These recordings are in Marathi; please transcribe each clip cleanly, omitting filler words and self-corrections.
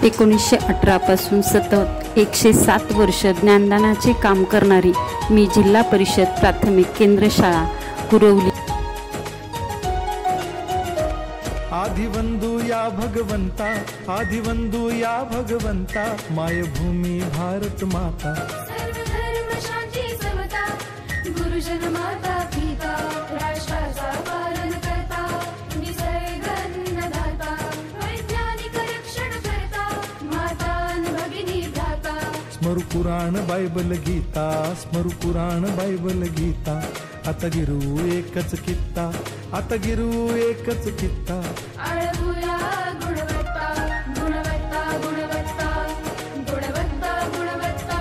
1918 पासून सतत 107 वर्ष ज्ञानदानाचे काम करणारी मी जिल्हा परिषद प्राथमिक केंद्र शाळा कुरवली. आदिवंदू या भगवंता, आदिवंदू या भगवंता, मायभूमी भारत माता. सर्व धर्म शांती समता, गुरुजन माता पिता, राष्ट्राचा पालन करता, निसर्ग अन्नदाता, वैज्ञानिक रक्षण करता, माता अन भगिनी भ्राता. स्मरू पुराण बायबल गीता, स्मरू पुराण बायबल गीता. आता गिरू एकच कित्ता, आता गिरू एकच कित्ता. आळवूया गुणवत्ता, गुणवत्ता, गुणवत्ता, गुणवत्ता, गुणवत्ता.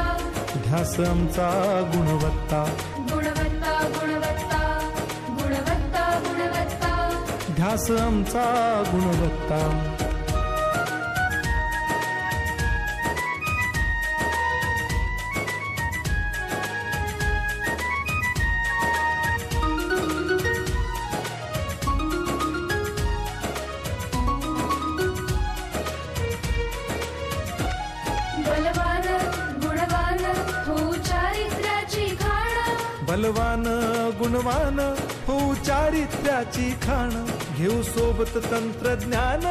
ध्यास आमचा गुणवत्ता, गुणवत्ता, गुणवत्ता, गुणवत्ता, गुणवत्ता. ध्यास आमचा गुणवत्ता. बलवान गुणवान हो चारित्र्याची खाण, बलवान गुणवान हो चारित्र्याची खाण. घेऊ सोबत तंत्रज्ञान,